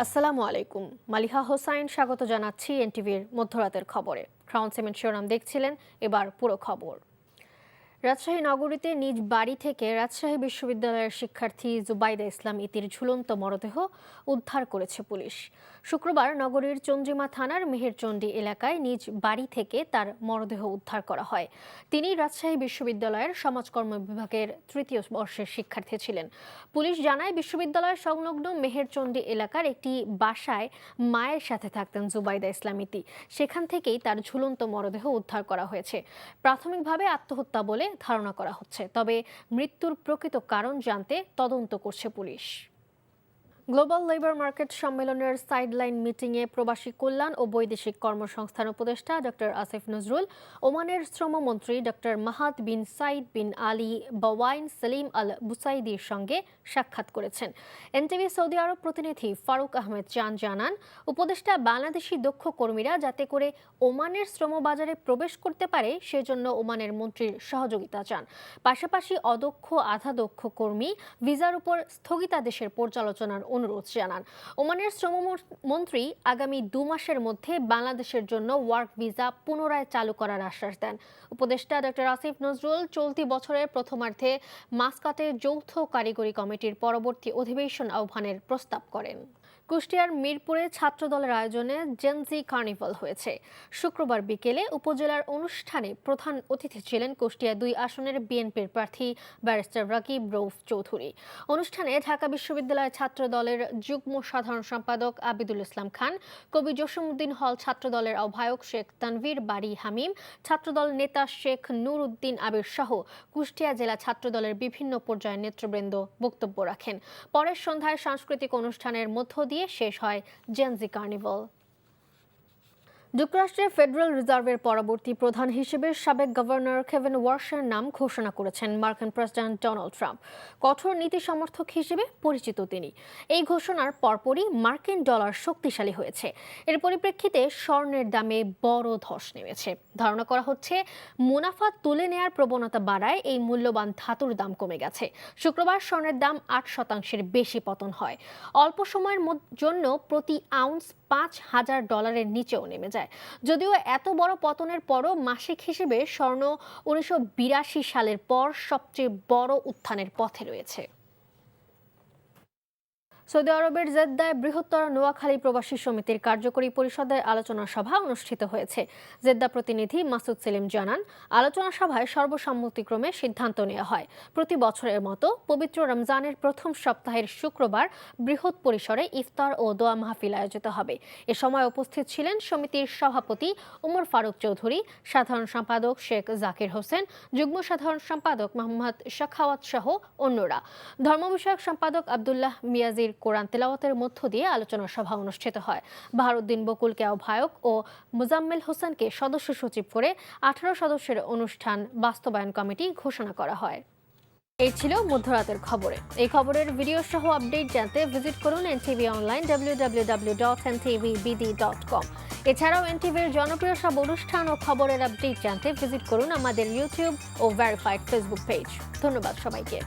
আসসালামু আলাইকুম। মালিহা হোসাইন স্বাগত জানাচ্ছি এনটিভির মধ্যরাতের খবরে। ক্রাউন সিমেন্ট শিরোনাম দেখছিলেন, এবার পুরো খবর। রাজশাহী নগরীতে নিজ বাড়ি থেকে রাজশাহী বিশ্ববিদ্যালয়ের শিক্ষার্থী জুবাইদা ইসলাম ইতির ঝুলন্ত মরদেহ উদ্ধার করেছে পুলিশ। শুক্রবার নগরীর চন্দ্রিমা থানার মেহেরচণ্ডী এলাকায় নিজ বাড়ি থেকে তার মরদেহ উদ্ধার করা হয়। তিনি রাজশাহী বিশ্ববিদ্যালয়ের সমাজকর্ম বিভাগের তৃতীয় বর্ষের শিক্ষার্থী ছিলেন। পুলিশ জানায়, বিশ্ববিদ্যালয় সংলগ্ন মেহেরচণ্ডী এলাকার একটি বাসায় মায়ের সাথে থাকতেন জুবাইদা ইসলাম ইতি। সেখান থেকেই তার ঝুলন্ত মরদেহ উদ্ধার করা হয়েছে। প্রাথমিকভাবে আত্মহত্যা বলে ধারণা করা হচ্ছে, তবে মৃত্যুর প্রকৃত কারণ জানতে তদন্ত করছে পুলিশ। গ্লোবাল লেবার মার্কেট সম্মেলনের সাইডলাইন মিটিংয়ে প্রবাসী কল্যাণ ও বৈদেশিক কর্মসংস্থান উপদেষ্টা ডক্টর আসিফ নজরুল, ওমানের শ্রমমন্ত্রী ডক্টর মাহাত বিন সাইদ বিন আলী বাওয়াইন সেলিম আল বুসাইদির সঙ্গে সাক্ষাৎ করেছেন। এনটিভি সৌদি আরব প্রতিনিধি ফারুক আহমেদ চান জানান, উপদেষ্টা বাংলাদেশি দক্ষ কর্মীরা যাতে করে ওমানের শ্রমবাজারে প্রবেশ করতে পারে সেজন্য ওমানের মন্ত্রীর সহযোগিতা চান। পাশাপাশি অদক্ষ আধা দক্ষ কর্মী ভিসার উপর স্থগিতাদেশের পর্যালোচনার অনুরোধ জানান। ওমানের শ্রমমন্ত্রী আগামী 2 মাসের মধ্যে বাংলাদেশের জন্য ওয়ার্ক ভিসা পুনরায় চালু করার আশ্বাস দেন। উপদেষ্টা ডক্টর আসিফ নজরুল চলতি বছরের প্রথমার্ধে মাসকাটে যৌথ কারিগরি কমিটির পরবর্তী অধিবেশন আহ্বানের প্রস্তাব করেন। কুষ্টিয়ার মিরপুরে ছাত্রদলের আয়োজনে জেনজি কার্নিভাল হয়েছে। শুক্রবার বিকেলে উপজেলার অনুষ্ঠানে প্রধান অতিথি ছিলেন কুষ্টিয়া 2 আসনের বিএনপির প্রার্থী ব্যারিস্টার রাকিব রৌফ চৌধুরী। অনুষ্ঠানে ঢাকা বিশ্ববিদ্যালয় ছাত্রদলের যুগ্ম সাধারণ সম্পাদক আবিদুল ইসলাম খান, কবি জসিমউদ্দিন হল ছাত্রদলের আহ্বায়ক শেখ তানভীর বাড়ি হামিম, ছাত্রদল নেতা শেখ নূর উদ্দিন আবির সহ কুষ্টিয়া জেলা ছাত্রদলের বিভিন্ন পর্যায়ের নেতৃবৃন্দ বক্তব্য রাখেন। পরের সন্ধ্যায় সাংস্কৃতিক অনুষ্ঠানের মধ্য দিয়ে শেষ হয় জেনজি কার্নিভাল। যুক্তরাষ্ট্রের ফেডারেল রিজার্ভের পরবর্তী প্রধান হিসেবে সাবেক গভর্নর কেভিন ওয়ার্শের নাম ঘোষণা করেছেন মার্কিন প্রেসিডেন্ট ডোনাল্ড ট্রাম্প। কঠোর নীতি সমর্থক হিসেবে পরিচিত তিনি। এই ঘোষণার পরপরই মার্কিন ডলার শক্তিশালী হয়েছে। এর পরিপ্রেক্ষিতে স্বর্ণের দামে বড় ধস নেমেছে। ধারণা করা হচ্ছে, মুনাফা তুলে নেয়ার প্রবণতা বাড়ায় এই মূল্যবান ধাতুর দাম কমে গেছে। শুক্রবার স্বর্ণের দাম 8% বেশি পতন হয়। অল্প সময়ের জন্য প্রতি আউন্স $5,000 নিচেও নেমে যায়। যদিও এত বড় পতনের পরও মাসিক হিসেবে স্বর্ণ 1982 সালের পর সবচেয়ে বড় উত্থানের পথে রয়েছে। সৌদি আরবের জেদ্দায় বৃহত্তর নোয়াখালী প্রবাসী সমিতির কার্যকরী পরিষদের আলোচনা সভা অনুষ্ঠিত হয়েছে। জেদ্দা প্রতিনিধি মাসুদ সেলিম জানান, আলোচনা সভায় সর্বসম্মতিক্রমে সিদ্ধান্ত নেওয়া হয়, প্রতি বছরের মতো পবিত্র রমজানের প্রথম সপ্তাহের শুক্রবার বৃহৎ পরিসরে ইফতার ও দোয়া মাহফিল আয়োজিত হবে। এ সময় উপস্থিত ছিলেন সমিতির সভাপতি ওমর ফারুক চৌধুরী, সাধারণ সম্পাদক শেখ জাকির হোসেন, যুগ্ম সাধারণ সম্পাদক মোহাম্মদ শাখাওয়াত সহ অন্যরা। ধর্ম বিষয়ক সম্পাদক আব্দুল্লাহ মিয়াজির কোরআন তেলাওয়াতের মধ্য দিয়ে আলোচনা সভা অনুষ্ঠিত হয়। বাহারউদ্দিন বকুলকে আহ্বায়ক ও মুজাম্মেল হোসেনকে সদস্য সচিব করে 18 সদস্যের অনুষ্ঠান বাস্তবায়ন কমিটি ঘোষণা করা হয়। এই ছিল মধ্যরাতের খবরে। এই খবরের ভিডিও সহ আপডেট জানতে ভিজিট করুন এনটিভি অনলাইন www.ntvbd.com। এছাড়াও এনটিভির জনপ্রিয় সব অনুষ্ঠান ও খবরের আপডেট জানতে ভিজিট করুন আমাদের ইউটিউব ও ভেরিফাইড ফেসবুক পেজ। ধন্যবাদ সবাইকে।